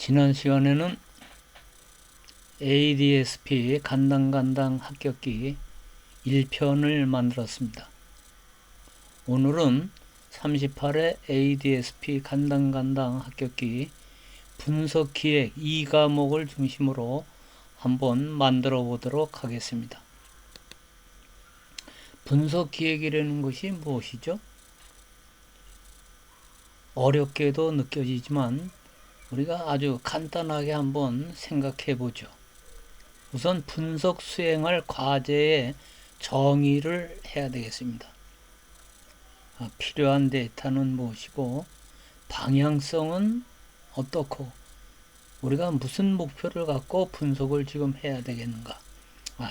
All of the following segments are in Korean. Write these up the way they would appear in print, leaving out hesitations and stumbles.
지난 시간에는 ADSP 간당간당 합격기 1편을 만들었습니다. 오늘은 38회 ADSP 간당간당 합격기 분석기획 2과목을 중심으로 한번 만들어 보도록 하겠습니다. 분석기획이라는 것이 무엇이죠? 어렵게도 느껴지지만 우리가 아주 간단하게 한번 생각해 보죠. 우선 분석 수행할 과제의 정의를 해야 되겠습니다. 필요한 데이터는 무엇이고 방향성은 어떻고 우리가 무슨 목표를 갖고 분석을 지금 해야 되겠는가,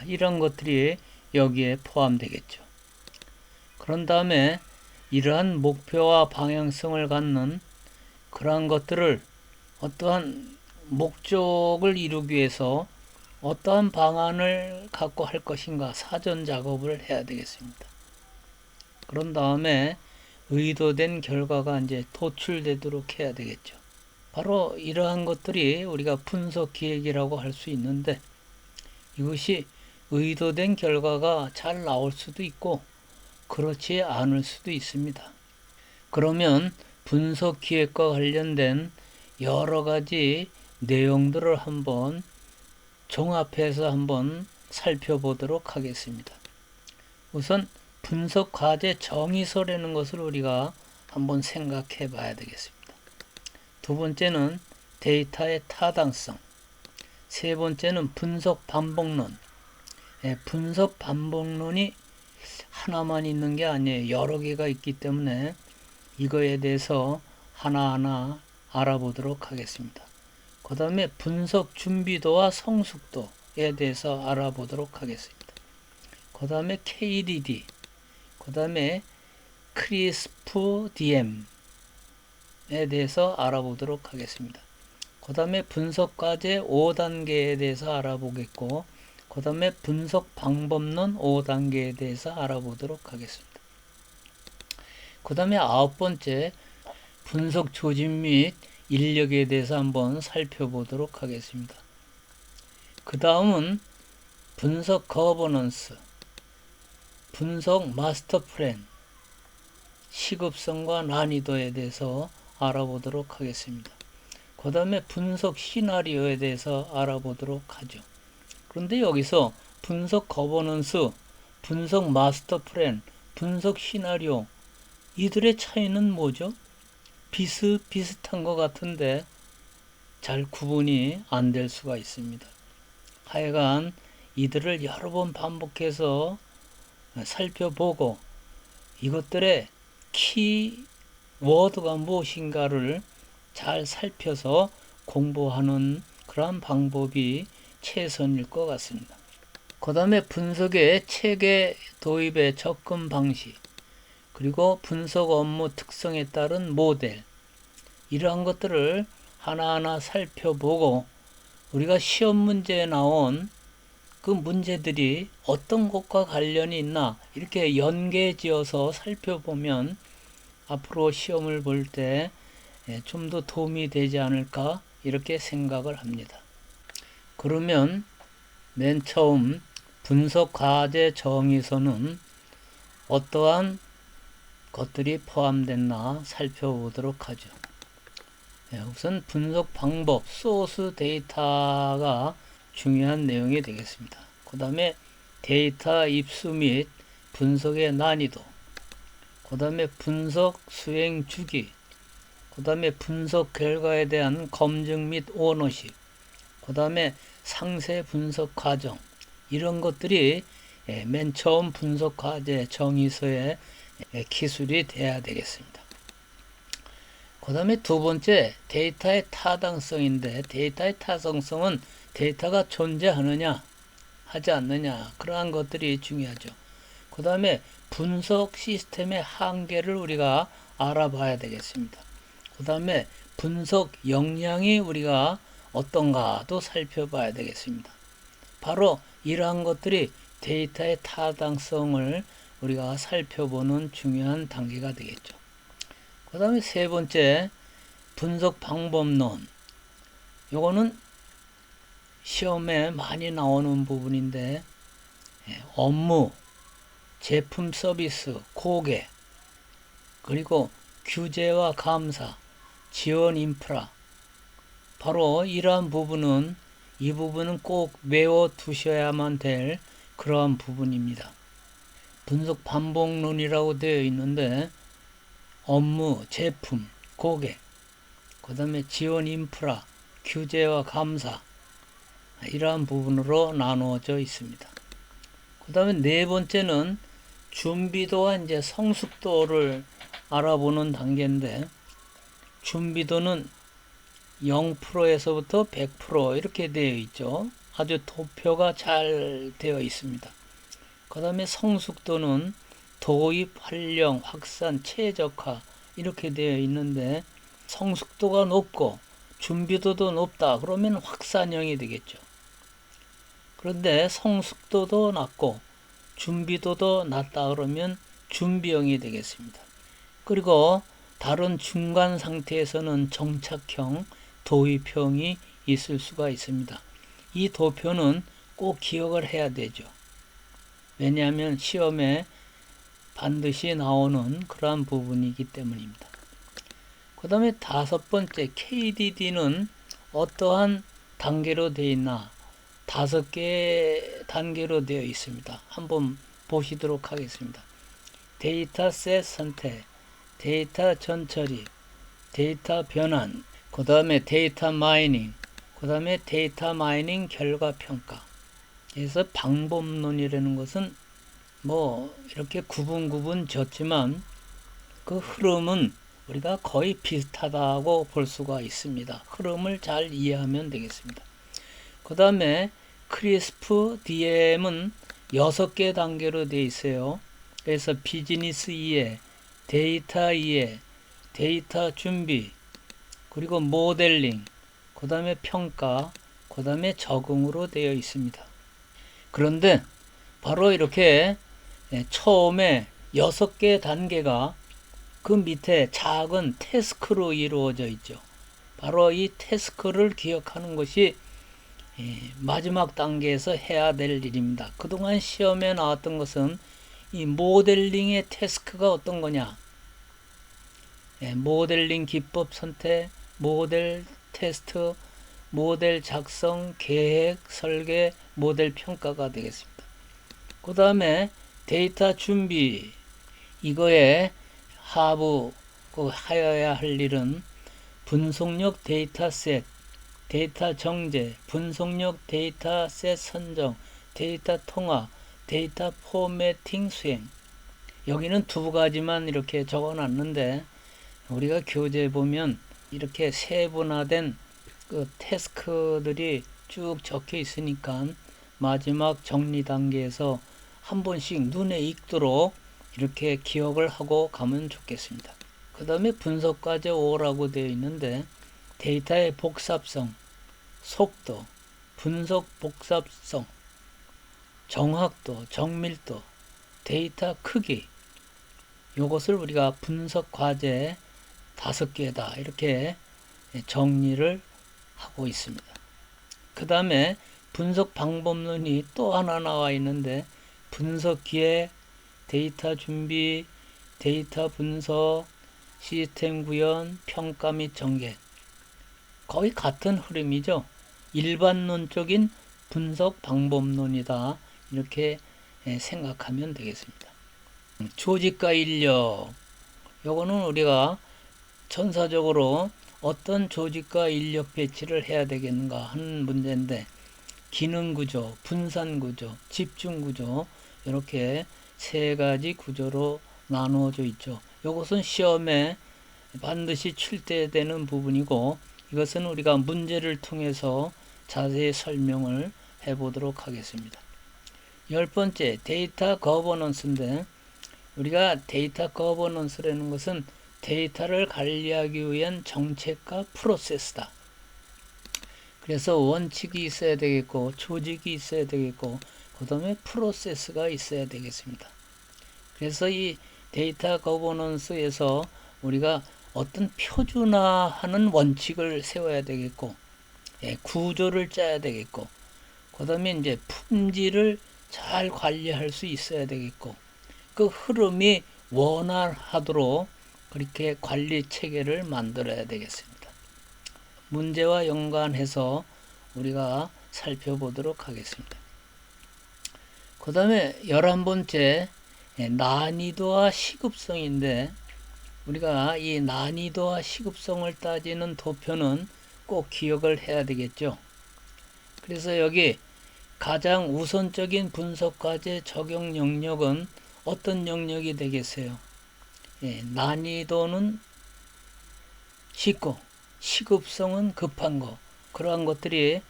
이런 것들이 여기에 포함되겠죠. 그런 다음에 이러한 목표와 방향성을 갖는 그러한 것들을 어떠한 목적을 이루기 위해서 어떠한 방안을 갖고 할 것인가 사전 작업을 해야 되겠습니다. 그런 다음에 의도된 결과가 이제 도출되도록 해야 되겠죠. 바로 이러한 것들이 우리가 분석 기획이라고 할 수 있는데, 이것이 의도된 결과가 잘 나올 수도 있고 그렇지 않을 수도 있습니다. 그러면 분석 기획과 관련된 여러 가지 내용들을 한번 종합해서 한번 살펴보도록 하겠습니다. 우선 분석 과제 정의서라는 것을 우리가 한번 생각해 봐야 되겠습니다. 두 번째는 데이터의 타당성, 세 번째는 분석 반복론. 분석 반복론이 하나만 있는 게 아니에요. 여러 개가 있기 때문에 이거에 대해서 하나하나 알아보도록 하겠습니다. 그 다음에 분석 준비도와 성숙도에 대해서 알아보도록 하겠습니다. 그 다음에 KDD, 그 다음에 크리스프 DM에 대해서 알아보도록 하겠습니다. 그 다음에 분석 과제 5단계에 대해서 알아보겠고, 그 다음에 분석 방법론 5단계에 대해서 알아보도록 하겠습니다. 그 다음에 9번째, 분석 조직 및 인력에 대해서 한번 살펴보도록 하겠습니다. 그 다음은 분석 거버넌스, 분석 마스터 플랜, 시급성과 난이도에 대해서 알아보도록 하겠습니다. 그 다음에 분석 시나리오에 대해서 알아보도록 하죠. 그런데 여기서 분석 거버넌스, 분석 마스터 플랜, 분석 시나리오, 이들의 차이는 뭐죠? 비슷비슷한 것 같은데 잘 구분이 안 될 수가 있습니다. 하여간 이들을 여러 번 반복해서 살펴보고 이것들의 키워드가 무엇인가를 잘 살펴서 공부하는 그러한 방법이 최선일 것 같습니다. 그 다음에 분석의 체계 도입의 접근 방식, 그리고 분석 업무 특성에 따른 모델, 이러한 것들을 하나하나 살펴보고 우리가 시험 문제에 나온 그 문제들이 어떤 것과 관련이 있나 이렇게 연계지어서 살펴보면 앞으로 시험을 볼 때 좀 더 도움이 되지 않을까 이렇게 생각을 합니다. 그러면 맨 처음 분석 과제 정의서는 어떠한 것들이 포함됐나 살펴보도록 하죠. 우선 분석 방법, 소스 데이터가 중요한 내용이 되겠습니다. 그 다음에 데이터 입수 및 분석의 난이도, 그 다음에 분석 수행 주기, 그 다음에 분석 결과에 대한 검증 및 오너십, 그 다음에 상세 분석 과정, 이런 것들이 맨 처음 분석 과제 정의서의 기술이 돼야 되겠습니다. 그 다음에 두 번째, 데이터의 타당성인데, 데이터의 타당성은 데이터가 존재하느냐 하지 않느냐, 그러한 것들이 중요하죠. 그 다음에 분석 시스템의 한계를 우리가 알아봐야 되겠습니다. 그 다음에 분석 역량이 우리가 어떤가도 살펴봐야 되겠습니다. 바로 이러한 것들이 데이터의 타당성을 우리가 살펴보는 중요한 단계가 되겠죠. 그 다음에 세 번째, 분석 방법론. 요거는 시험에 많이 나오는 부분인데, 업무, 제품 서비스, 고객, 그리고 규제와 감사, 지원 인프라, 바로 이러한 부분은 이 부분은 꼭 외워두셔야만 될 그러한 부분입니다. 분석 반복론이라고 되어 있는데 업무, 제품, 고객, 그 다음에 지원 인프라, 규제와 감사, 이러한 부분으로 나누어져 있습니다. 그 다음에 네 번째는 준비도와 이제 성숙도를 알아보는 단계인데, 준비도는 0%에서부터 100% 이렇게 되어 있죠. 아주 도표가 잘 되어 있습니다. 그 다음에 성숙도는 도입, 활용, 확산, 최적화 이렇게 되어 있는데, 성숙도가 높고 준비도도 높다 그러면 확산형이 되겠죠. 그런데 성숙도도 낮고 준비도도 낮다 그러면 준비형이 되겠습니다. 그리고 다른 중간 상태에서는 정착형, 도입형이 있을 수가 있습니다. 이 도표는 꼭 기억을 해야 되죠. 왜냐하면 시험에 반드시 나오는 그러한 부분이기 때문입니다. 그 다음에 다섯 번째 KDD는 어떠한 단계로 되어 있나? 5개의 단계로 되어 있습니다. 한번 보시도록 하겠습니다. 데이터셋 선택, 데이터 전처리, 데이터 변환, 그 다음에 데이터 마이닝, 그 다음에 데이터 마이닝 결과 평가. 그래서 방법론이라는 것은 뭐 이렇게 구분 졌지만 그 흐름은 우리가 거의 비슷하다고 볼 수가 있습니다. 흐름을 잘 이해하면 되겠습니다. 그 다음에 크리스프 DM은 6개 단계로 되어 있어요. 그래서 비즈니스 이해, 데이터 이해, 데이터 준비, 그리고 모델링, 그 다음에 평가, 그 다음에 적응으로 되어 있습니다. 그런데 바로 이렇게 처음에 6개 단계가 그 밑에 작은 태스크로 이루어져 있죠. 바로 이 태스크를 기억하는 것이 마지막 단계에서 해야 될 일입니다. 그동안 시험에 나왔던 것은 이 모델링의 태스크가 어떤 거냐? 모델링 기법 선택, 모델 테스트, 모델 작성, 계획, 설계, 모델 평가가 되겠습니다. 그 다음에 데이터 준비, 이거에 하부 하여야 할 일은 분석력 데이터셋, 데이터 정제, 분석력 데이터셋 선정, 데이터 통합, 데이터 포매팅 수행. 여기는 2가지만 이렇게 적어 놨는데 우리가 교재에 보면 이렇게 세분화된 그 태스크들이 쭉 적혀 있으니까 마지막 정리 단계에서 한 번씩 눈에 익도록 이렇게 기억을 하고 가면 좋겠습니다. 그 다음에 분석과제 5라고 되어 있는데 데이터의 복잡성, 속도, 분석 복잡성, 정확도, 정밀도, 데이터 크기, 이것을 우리가 분석 과제 5개다 이렇게 정리를 하고 있습니다. 그 다음에 분석 방법론이 또 하나 나와 있는데 분석 기획, 데이터 준비, 데이터 분석, 시스템 구현, 평가 및 전개. 거의 같은 흐름이죠. 일반론적인 분석 방법론이다. 이렇게 생각하면 되겠습니다. 조직과 인력. 요거는 우리가 전사적으로 어떤 조직과 인력 배치를 해야 되겠는가 하는 문제인데 기능 구조, 분산 구조, 집중 구조 이렇게 3가지 구조로 나누어져 있죠. 이것은 시험에 반드시 출제되는 부분이고 이것은 우리가 문제를 통해서 자세히 설명을 해보도록 하겠습니다. 10번째 데이터 거버넌스인데 우리가 데이터 거버넌스라는 것은 데이터를 관리하기 위한 정책과 프로세스다. 그래서 원칙이 있어야 되겠고 조직이 있어야 되겠고 그 다음에 프로세스가 있어야 되겠습니다. 그래서 이 데이터 거버넌스에서 우리가 어떤 표준화하는 원칙을 세워야 되겠고 구조를 짜야 되겠고, 그 다음에 이제 품질을 잘 관리할 수 있어야 되겠고, 그 흐름이 원활하도록 그렇게 관리 체계를 만들어야 되겠습니다. 문제와 연관해서 우리가 살펴보도록 하겠습니다. 그 다음에 11번째 난이도와 시급성인데, 우리가 이 난이도와 시급성을 따지는 도표는 꼭 기억을 해야 되겠죠. 그래서 여기 가장 우선적인 분석 과제 적용 영역은 어떤 영역이 되겠어요? 난이도는 쉽고 시급성은 급한 거, 그러한 것들이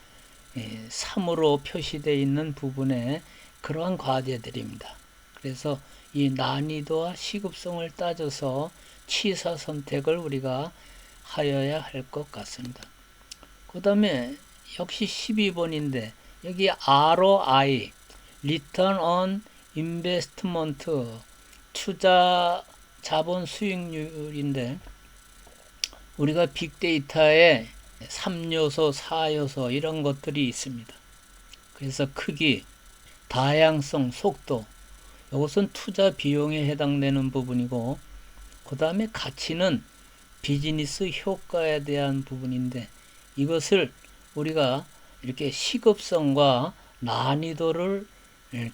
3으로 표시되어 있는 부분에 그러한 과제들입니다. 그래서 이 난이도와 시급성을 따져서 취사 선택을 우리가 하여야 할 것 같습니다. 그 다음에 역시 12번인데 여기 ROI, Return on Investment, 투자 자본 수익률인데, 우리가 빅데이터에 3요소, 4요소 이런 것들이 있습니다. 그래서 크기, 다양성, 속도, 이것은 투자 비용에 해당되는 부분이고, 그 다음에 가치는 비즈니스 효과에 대한 부분인데, 이것을 우리가 이렇게 시급성과 난이도를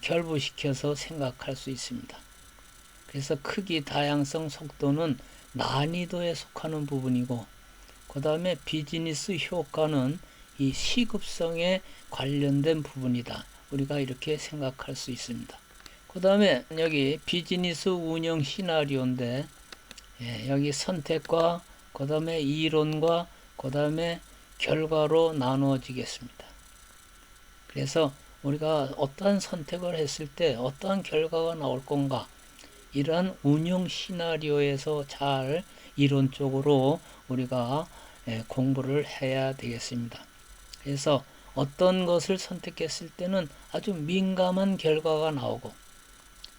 결부시켜서 생각할 수 있습니다. 그래서 크기, 다양성, 속도는 난이도에 속하는 부분이고, 그 다음에 비즈니스 효과는 이 시급성에 관련된 부분이다. 우리가 이렇게 생각할 수 있습니다. 그 다음에 여기 비즈니스 운영 시나리오인데, 여기 선택과 그 다음에 이론과 그 다음에 결과로 나누어지겠습니다. 그래서 우리가 어떠한 선택을 했을 때 어떠한 결과가 나올 건가, 이러한 운영 시나리오에서 잘 이론적으로 우리가 공부를 해야 되겠습니다. 그래서 어떤 것을 선택했을 때는 아주 민감한 결과가 나오고,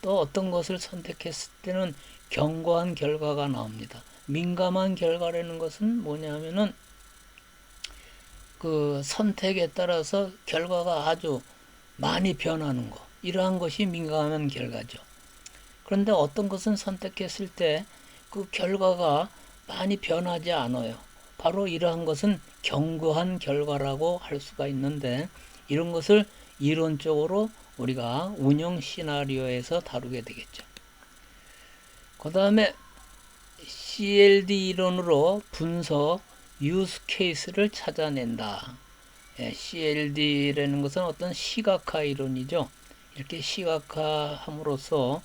또 어떤 것을 선택했을 때는 견고한 결과가 나옵니다. 민감한 결과라는 것은 뭐냐면은 그 선택에 따라서 결과가 아주 많이 변하는 것, 이러한 것이 민감한 결과죠. 그런데 어떤 것은 선택했을 때 그 결과가 많이 변하지 않아요. 바로 이러한 것은 견고한 결과라고 할 수가 있는데, 이런 것을 이론적으로 우리가 운영 시나리오에서 다루게 되겠죠. 그 다음에 CLD 이론으로 분석 유스 케이스를 찾아낸다. CLD라는 것은 어떤 시각화 이론이죠. 이렇게 시각화함으로써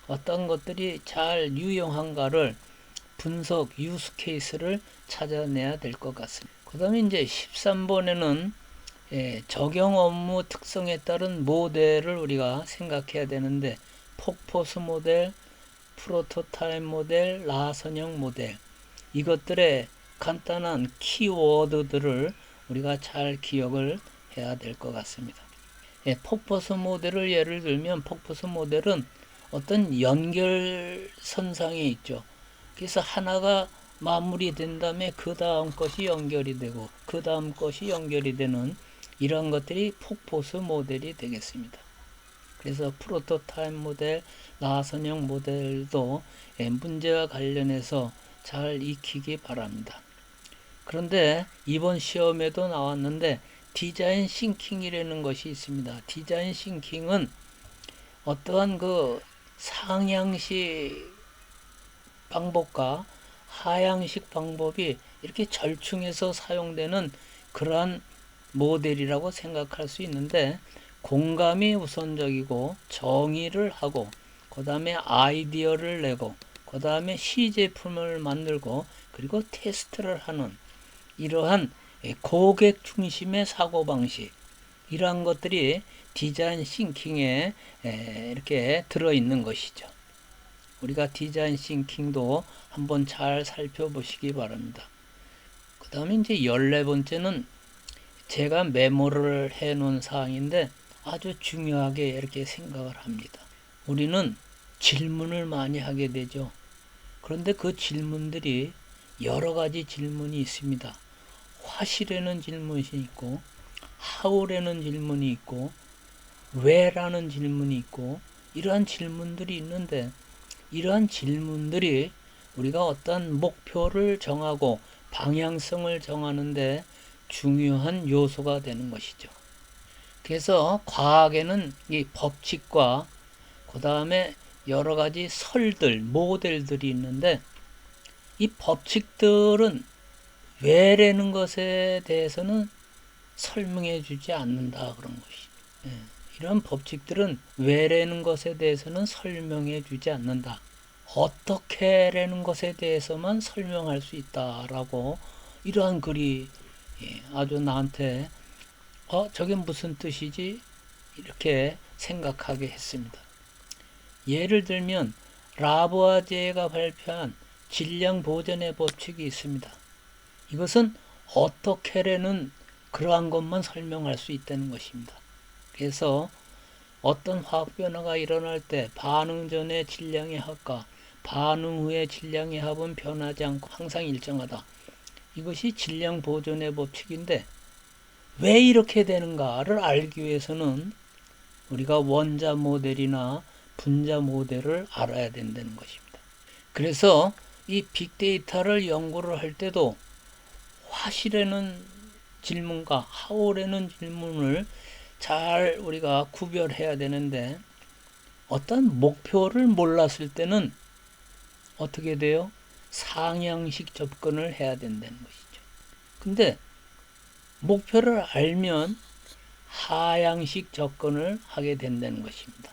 어떤 것들이 잘 유용한가를 분석 유스 케이스를 찾아내야 될 것 같습니다. 그 다음에 이제 13번에는 적용 업무 특성에 따른 모델을 우리가 생각해야 되는데, 폭포수 모델, 프로토타입 모델, 라선형 모델, 이것들의 간단한 키워드들을 우리가 잘 기억을 해야 될 것 같습니다. 폭포수 모델을 예를 들면, 폭포수 모델은 어떤 연결선상에 있죠. 그래서 하나가 마무리된 다음에 그 다음 것이 연결이 되고 그 다음 것이 연결이 되는 이런 것들이 폭포수 모델이 되겠습니다. 그래서 프로토타입 모델, 나선형 모델도 문제와 관련해서 잘 익히기 바랍니다. 그런데 이번 시험에도 나왔는데 디자인 싱킹이라는 것이 있습니다. 디자인 싱킹은 어떠한 그 상향식 방법과 하향식 방법이 이렇게 절충해서 사용되는 그러한 모델이라고 생각할 수 있는데, 공감이 우선적이고 정의를 하고 그 다음에 아이디어를 내고 그 다음에 시제품을 만들고 그리고 테스트를 하는 이러한 고객 중심의 사고방식, 이러한 것들이 디자인 싱킹에 이렇게 들어있는 것이죠. 우리가 디자인 싱킹도 한번 잘 살펴보시기 바랍니다. 그 다음에 이제 14번째는 제가 메모를 해 놓은 사항인데 아주 중요하게 이렇게 생각을 합니다. 우리는 질문을 많이 하게 되죠. 그런데 그 질문들이 여러 가지 질문이 있습니다. 화시라는 질문이 있고, how라는 질문이 있고, 왜라는 질문이 있고, 이러한 질문들이 있는데, 이러한 질문들이 우리가 어떤 목표를 정하고 방향성을 정하는데 중요한 요소가 되는 것이죠. 그래서 과학에는 이 법칙과 그 다음에 여러 가지 설들, 모델들이 있는데, 이 법칙들은 왜라는 것에 대해서는 설명해 주지 않는다, 그런 것이. 예, 이런 법칙들은 왜라는 것에 대해서는 설명해 주지 않는다. 어떻게라는 것에 대해서만 설명할 수 있다라고, 이러한 글이 아주 나한테 저게 무슨 뜻이지? 이렇게 생각하게 했습니다. 예를 들면 라부아제가 발표한 질량 보존의 법칙이 있습니다. 이것은 어떻게라는 그러한 것만 설명할 수 있다는 것입니다. 그래서 어떤 화학 변화가 일어날 때 반응 전의 질량의 합과 반응 후의 질량의 합은 변하지 않고 항상 일정하다. 이것이 질량 보존의 법칙인데, 왜 이렇게 되는가를 알기 위해서는 우리가 원자 모델이나 분자 모델을 알아야 된다는 것입니다. 그래서 이 빅데이터를 연구를 할 때도 화시라는 질문과 how라는 질문을 잘 우리가 구별해야 되는데, 어떤 목표를 몰랐을 때는 어떻게 돼요? 상향식 접근을 해야 된다는 것이죠. 근데 목표를 알면 하향식 접근을 하게 된다는 것입니다.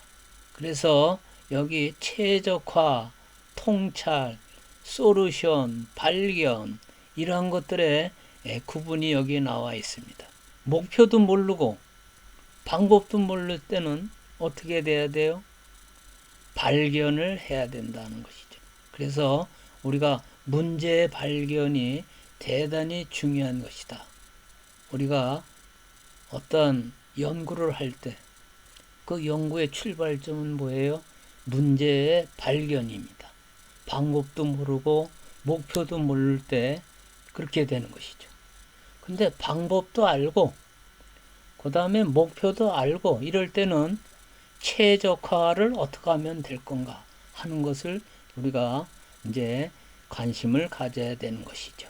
그래서 여기 최적화, 통찰, 솔루션, 발견, 이러한 것들의 구분이 여기에 나와 있습니다. 목표도 모르고 방법도 모를 때는 어떻게 돼야 돼요? 발견을 해야 된다는 것이죠. 그래서 우리가 문제의 발견이 대단히 중요한 것이다. 우리가 어떤 연구를 할 때 그 연구의 출발점은 뭐예요? 문제의 발견입니다. 방법도 모르고 목표도 모를 때 그렇게 되는 것이죠. 근데 방법도 알고 그 다음에 목표도 알고 이럴 때는 최적화를 어떻게 하면 될 건가 하는 것을 우리가 이제 관심을 가져야 되는 것이죠.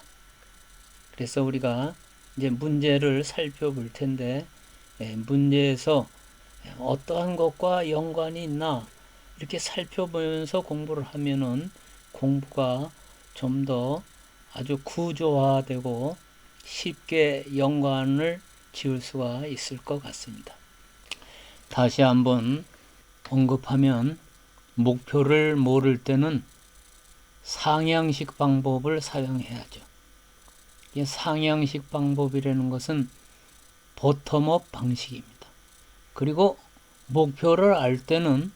그래서 우리가 이제 문제를 살펴볼 텐데, 문제에서 어떠한 것과 연관이 있나 이렇게 살펴보면서 공부를 하면은 공부가 좀 더 아주 구조화되고 쉽게 연관을 지을 수가 있을 것 같습니다. 다시 한번 언급하면, 목표를 모를 때는 상향식 방법을 사용해야죠. 이 상향식 방법이라는 것은 보텀업 방식입니다. 그리고 목표를 알 때는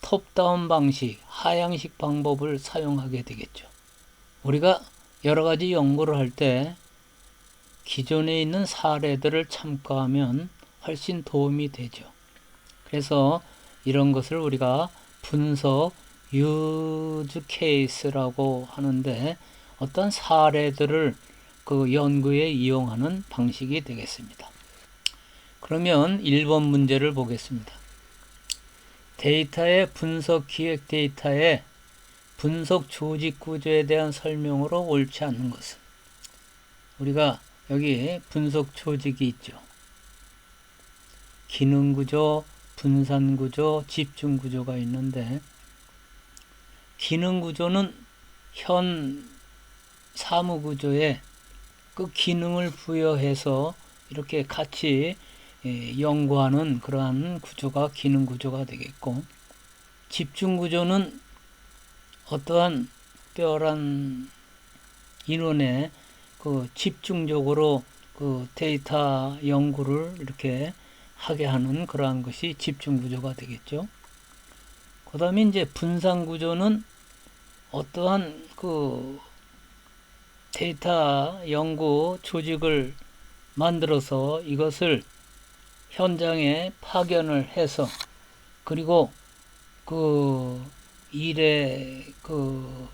톱다운 방식, 하향식 방법을 사용하게 되겠죠. 우리가 여러 가지 연구를 할 때 기존에 있는 사례들을 참고하면 훨씬 도움이 되죠. 그래서 이런 것을 우리가 분석 유즈 케이스라고 하는데, 어떤 사례들을 그 연구에 이용하는 방식이 되겠습니다. 그러면 1번 문제를 보겠습니다. 데이터의 분석 기획 데이터의 분석 조직 구조에 대한 설명으로 옳지 않는 것은, 우리가 여기 분석 조직이 있죠. 기능 구조, 분산 구조, 집중 구조가 있는데, 기능 구조는 현 사무 구조에 그 기능을 부여해서 이렇게 같이 연구하는 그러한 구조가 기능 구조가 되겠고, 집중 구조는 어떠한 특별한 인원의 그 집중적으로 그 데이터 연구를 이렇게 하게 하는 그러한 것이 집중 구조가 되겠죠. 그 다음에 이제 분산 구조는 어떠한 그 데이터 연구 조직을 만들어서 이것을 현장에 파견을 해서, 그리고 그 일의 그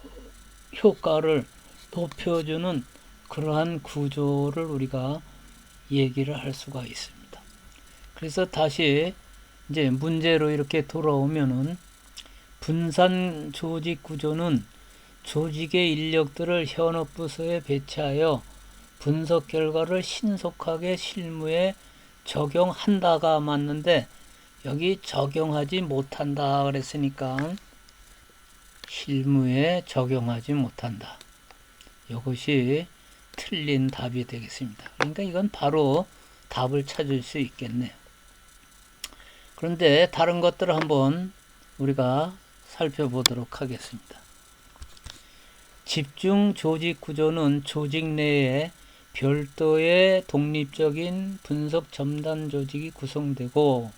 효과를 높여주는 그러한 구조를 우리가 얘기를 할 수가 있습니다. 그래서 다시 이제 문제로 이렇게 돌아오면은 분산 조직 구조는 조직의 인력들을 현업 부서에 배치하여 분석 결과를 신속하게 실무에 적용한다가 맞는데 여기 적용하지 못한다 그랬으니까 실무에 적용하지 못한다. 이것이 틀린 답이 되겠습니다. 그러니까 이건 바로 답을 찾을 수 있겠네요. 그런데 다른 것들을 한번 우리가 살펴보도록 하겠습니다. 집중 조직 구조는 조직 내에 별도의 독립적인 분석 첨단 조직이 구성되고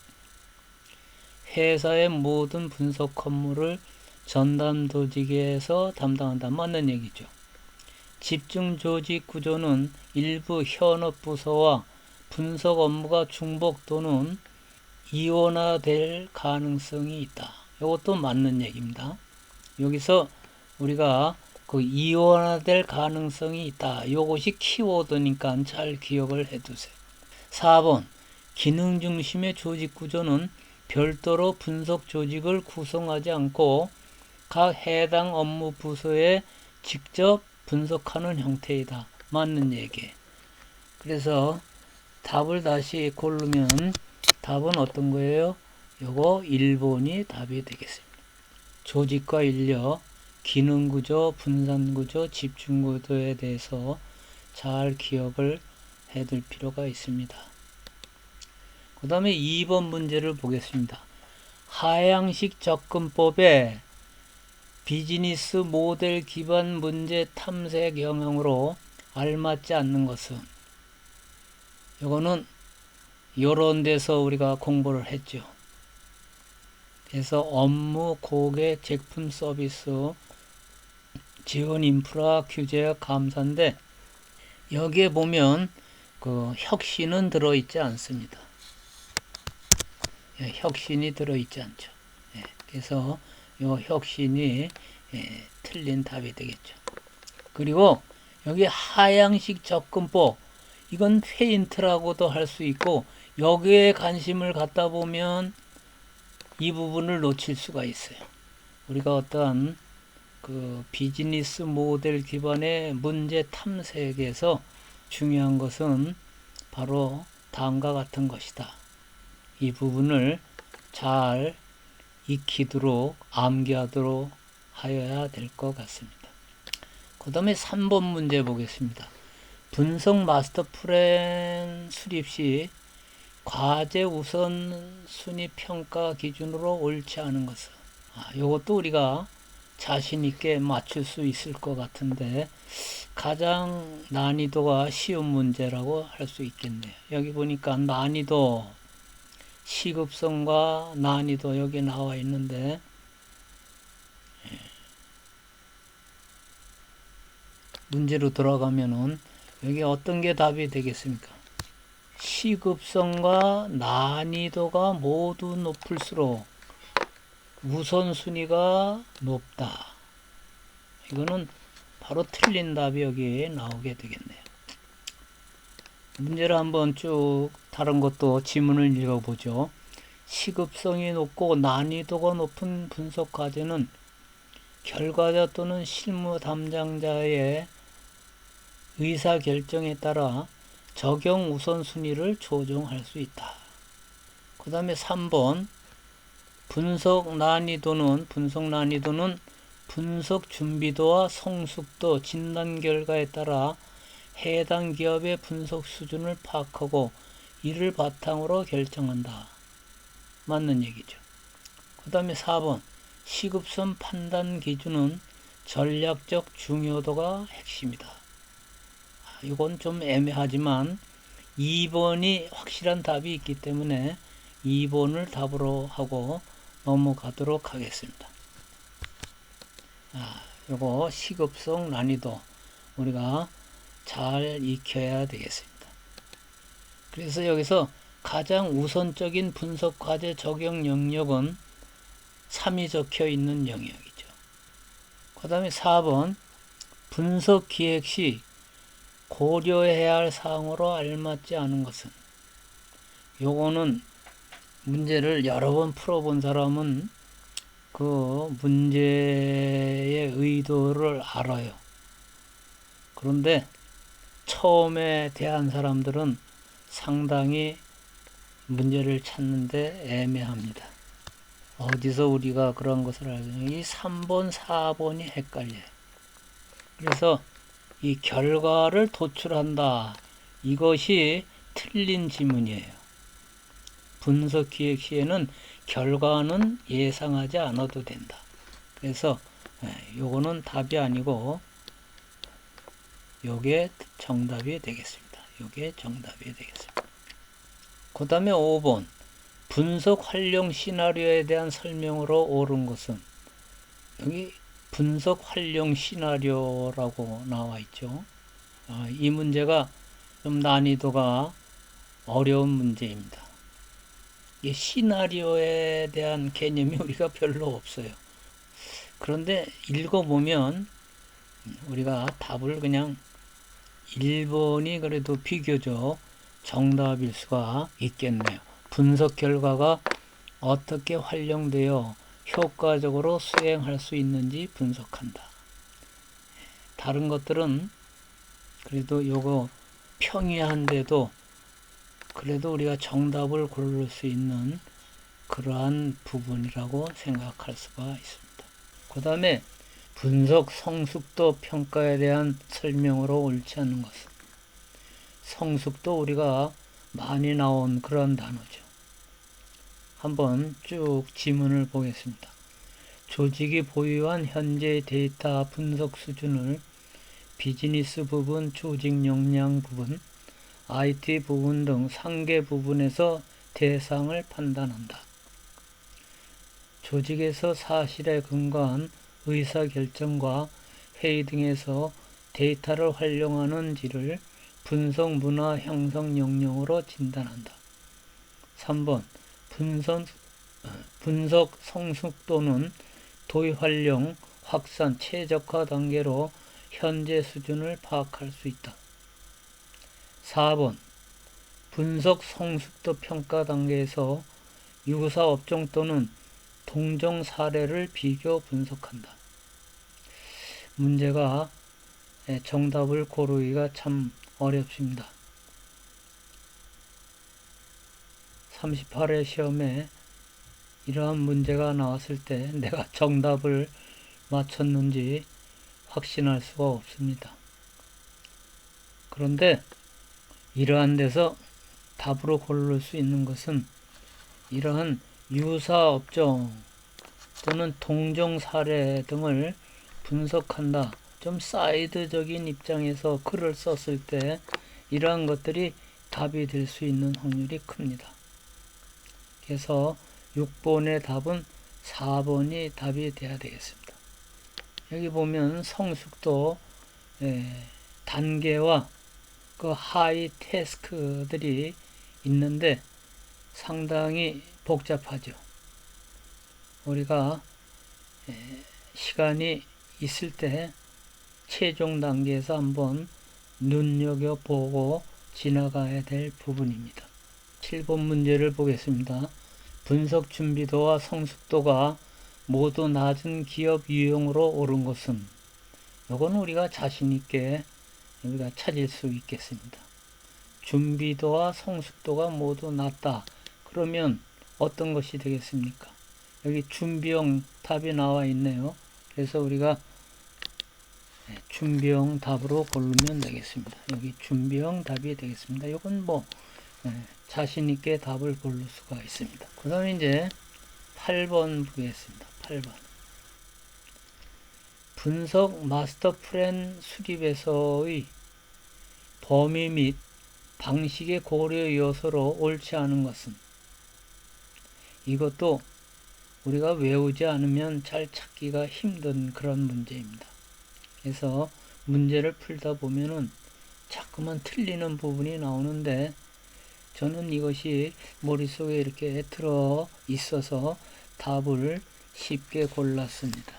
회사의 모든 분석 업무를 전담 조직에서 담당한다. 맞는 얘기죠. 집중 조직 구조는 일부 현업 부서와 분석 업무가 중복 또는 이원화될 가능성이 있다. 이것도 맞는 얘기입니다. 여기서 우리가 그 이원화될 가능성이 있다. 이것이 키워드니까 잘 기억을 해두세요. 4번 기능 중심의 조직 구조는 별도로 분석 조직을 구성하지 않고 각 해당 업무 부서에 직접 분석하는 형태이다. 맞는 얘기. 그래서 답을 다시 고르면 답은 어떤 거예요? 요거 1번이 답이 되겠습니다. 조직과 인력, 기능구조, 분산구조, 집중구조에 대해서 잘 기억을 해둘 필요가 있습니다. 그 다음에 2번 문제를 보겠습니다. 하향식 접근법에 비즈니스 모델 기반 문제 탐색 영역으로 알맞지 않는 것은 이거는 요런 데서 우리가 공부를 했죠. 그래서 업무, 고객, 제품, 서비스, 지원 인프라, 규제, 감사인데 여기에 보면 그 혁신은 들어있지 않습니다. 혁신이 들어있지 않죠. 그래서 이 혁신이 틀린 답이 되겠죠. 그리고 여기 하향식 접근법 이건 페인트라고도 할 수 있고 여기에 관심을 갖다 보면 이 부분을 놓칠 수가 있어요. 우리가 어떠한 그 비즈니스 모델 기반의 문제 탐색에서 중요한 것은 바로 다음과 같은 것이다. 이 부분을 잘 익히도록 암기하도록 하여야 될 것 같습니다. 그 다음에 3번 문제 보겠습니다. 분석 마스터 플랜 수립 시 과제 우선순위 평가 기준으로 옳지 않은 것은 이것도 우리가 자신 있게 맞출 수 있을 것 같은데 가장 난이도가 쉬운 문제라고 할 수 있겠네요. 여기 보니까 난이도 시급성과 난이도 여기 나와 있는데 문제로 들어가면은 여기 어떤 게 답이 되겠습니까? 시급성과 난이도가 모두 높을수록 우선순위가 높다. 이거는 바로 틀린 답이 여기에 나오게 되겠네요. 문제를 한번 쭉 다른 것도 지문을 읽어보죠. 시급성이 높고 난이도가 높은 분석 과제는 결과자 또는 실무 담당자의 의사 결정에 따라 적용 우선순위를 조정할 수 있다. 그 다음에 3번 분석 난이도는 분석 준비도와 성숙도, 진단 결과에 따라 해당 기업의 분석 수준을 파악하고 이를 바탕으로 결정한다. 맞는 얘기죠. 그 다음에 4번 시급성 판단 기준은 전략적 중요도가 핵심이다. 이건 좀 애매하지만 2번이 확실한 답이 있기 때문에 2번을 답으로 하고 넘어가도록 하겠습니다. 요거 시급성 난이도 우리가 잘 익혀야 되겠습니다. 그래서 여기서 가장 우선적인 분석 과제 적용 영역은 3이 적혀 있는 영역이죠. 그 다음에 4번 분석 기획 시 고려해야 할 사항으로 알맞지 않은 것은, 요거는 문제를 여러 번 풀어본 사람은 그 문제의 의도를 알아요. 그런데 처음에 대한 사람들은 상당히 문제를 찾는데 애매합니다. 어디서 우리가 그런 것을 알고, 이 3번, 4번이 헷갈려요. 그래서 이 결과를 도출한다. 이것이 틀린 지문이에요. 분석 기획 시에는 결과는 예상하지 않아도 된다. 그래서 요거는 답이 아니고 요게 정답이 되겠습니다. 요게 정답이 되겠습니다. 그 다음에 5번 분석 활용 시나리오에 대한 설명으로 옳은 것은, 여기 분석 활용 시나리오라고 나와 있죠. 이 문제가 좀 난이도가 어려운 문제입니다. 이 시나리오에 대한 개념이 우리가 별로 없어요. 그런데 읽어보면 우리가 답을 그냥 1번이 그래도 비교적 정답일 수가 있겠네요. 분석 결과가 어떻게 활용되어 효과적으로 수행할 수 있는지 분석한다. 다른 것들은 그래도 요거 평이한데도 그래도 우리가 정답을 고를 수 있는 그러한 부분이라고 생각할 수가 있습니다. 그 다음에 분석 성숙도 평가에 대한 설명으로 옳지 않은 것은, 성숙도 우리가 많이 나온 그런 단어죠. 한번 쭉 지문을 보겠습니다. 조직이 보유한 현재 데이터 분석 수준을 비즈니스 부분, 조직 역량 부분, IT 부분 등 상계 부분에서 대상을 판단한다. 조직에서 사실에 근거한 의사결정과 회의 등에서 데이터를 활용하는지를 분석 문화 형성 역량으로 진단한다. 3번 분석 성숙도는 도입 활용, 확산, 최적화 단계로 현재 수준을 파악할 수 있다. 4번 분석 성숙도 평가 단계에서 유사 업종 또는 동종 사례를 비교 분석한다. 문제가 정답을 고르기가 참 어렵습니다. 38회 시험에 이러한 문제가 나왔을 때 내가 정답을 맞췄는지 확신할 수가 없습니다. 그런데 이러한 데서 답으로 고를 수 있는 것은 이러한 유사 업종 또는 동종 사례 등을 분석한다. 좀 사이드적인 입장에서 글을 썼을 때 이러한 것들이 답이 될 수 있는 확률이 큽니다. 그래서 6번의 답은 4번이 답이 돼야 되겠습니다. 여기 보면 성숙도 단계와 그 하이 태스크들이 있는데 상당히 복잡하죠. 우리가 시간이 있을 때 최종 단계에서 한번 눈여겨보고 지나가야 될 부분입니다. 7번 문제를 보겠습니다. 분석 준비도와 성숙도가 모두 낮은 기업 유형으로 옳은 것은, 이건 우리가 자신 있게 우리가 찾을 수 있겠습니다. 준비도와 성숙도가 모두 낮다. 그러면 어떤 것이 되겠습니까? 여기 준비형 답이 나와 있네요. 그래서 우리가 준비형 답으로 고르면 되겠습니다. 여기 준비형 답이 되겠습니다. 이건 뭐 자신 있게 답을 고를 수가 있습니다. 그 다음에 이제 8번 보겠습니다. 8번. 분석 마스터 플랜 수립에서의 범위 및 방식의 고려 요소로 옳지 않은 것은, 이것도 우리가 외우지 않으면 잘 찾기가 힘든 그런 문제입니다. 그래서 문제를 풀다 보면은 자꾸만 틀리는 부분이 나오는데 저는 이것이 머릿속에 이렇게 들어 있어서 답을 쉽게 골랐습니다.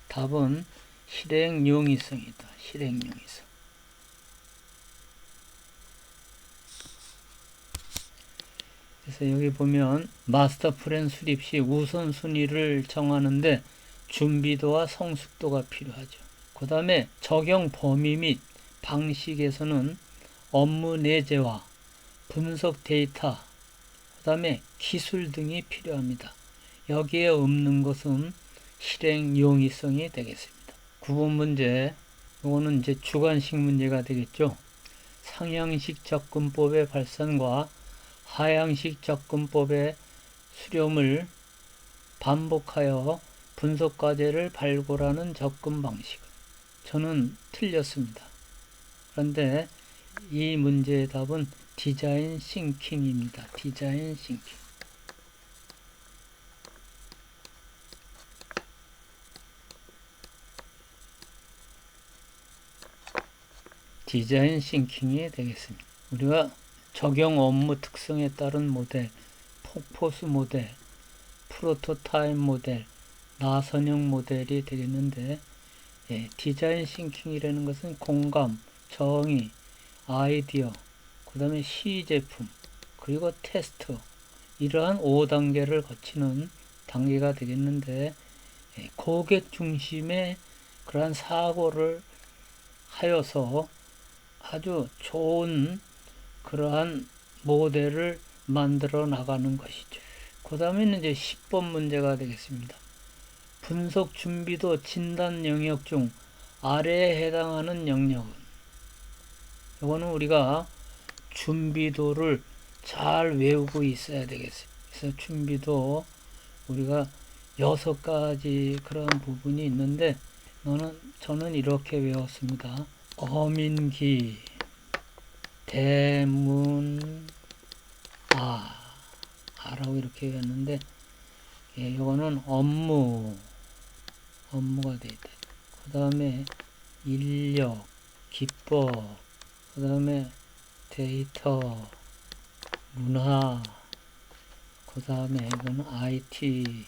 답은 실행 용이성이다. 실행 용이성. 그래서 여기 보면 마스터 플랜 수립 시 우선순위를 정하는데 준비도와 성숙도가 필요하죠. 그 다음에 적용 범위 및 방식에서는 업무 내재화, 분석 데이터, 그 다음에 기술 등이 필요합니다. 여기에 없는 것은 실행 용이성이 되겠습니다. 9번 문제, 이거는 이제 주관식 문제가 되겠죠. 상향식 접근법의 발산과 하향식 접근법의 수렴을 반복하여 분석 과제를 발굴하는 접근 방식은 저는 틀렸습니다. 그런데 이 문제의 답은 디자인 싱킹입니다. 디자인 싱킹. 디자인 싱킹이 되겠습니다. 우리가 적용 업무 특성에 따른 모델, 폭포수 모델, 프로토타입 모델, 나선형 모델이 되겠는데, 디자인 싱킹이라는 것은 공감, 정의, 아이디어, 그 다음에 시제품, 그리고 테스트, 이러한 5단계를 거치는 단계가 되겠는데, 고객 중심의 그러한 사고를 하여서 아주 좋은 그러한 모델을 만들어 나가는 것이죠. 그 다음에는 이제 10번 문제가 되겠습니다. 분석 준비도 진단 영역 중 아래에 해당하는 영역은, 이거는 우리가 준비도를 잘 외우고 있어야 되겠어요. 그래서 준비도 우리가 6가지 그런 부분이 있는데, 저는 이렇게 외웠습니다. 어민기, 대문, 아라고 이렇게 외웠는데, 이거는 업무가 되어 있다. 그 다음에 인력, 기법, 그 다음에 데이터, 문화, 그 다음에 이거는 IT,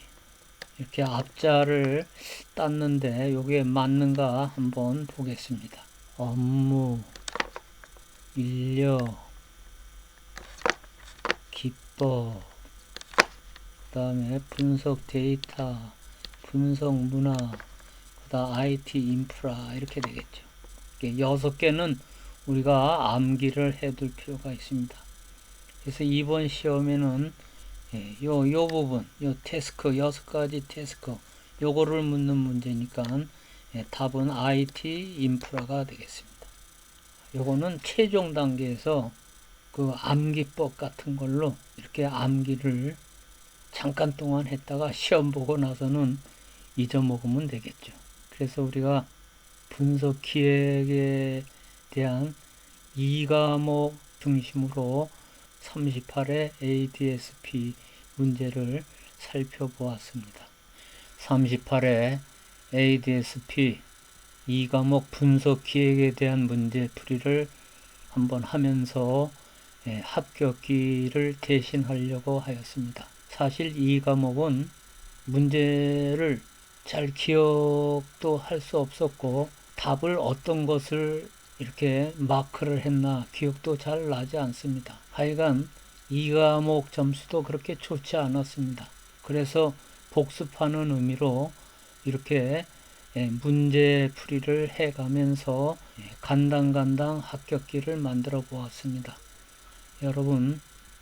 이렇게 앞자를 땄는데 여기에 맞는가 한번 보겠습니다. 업무, 인력, 기법, 그 다음에 분석 데이터, 분석 문화, 그 다음 IT 인프라, 이렇게 되겠죠. 6개는 우리가 암기를 해둘 필요가 있습니다. 그래서 이번 시험에는 요 부분, 요 태스크, 6가지 태스크, 요거를 묻는 문제니까 답은 IT 인프라가 되겠습니다. 요거는 최종 단계에서 그 암기법 같은 걸로 이렇게 암기를 잠깐 동안 했다가 시험 보고 나서는 잊어먹으면 되겠죠. 그래서 우리가 분석 기획에 대한 2과목 중심으로 38회 ADSP 문제를 살펴보았습니다. 38회 ADSP 2과목 분석 기획에 대한 문제 풀이를 한번 하면서 합격기를 대신하려고 하였습니다. 사실 이 과목은 문제를 잘 기억도 할 수 없었고, 답을 어떤 것을 이렇게 마크를 했나 기억도 잘 나지 않습니다. 하여간 이 과목 점수도 그렇게 좋지 않았습니다. 그래서 복습하는 의미로 이렇게 문제 풀이를 해가면서 간당간당 합격기를 만들어 보았습니다. 여러분,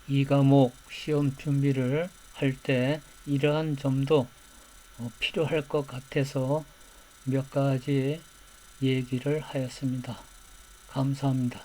이 과목 시험 준비를 할 때 이러한 점도 필요할 것 같아서 몇 가지 얘기를 하였습니다. 감사합니다.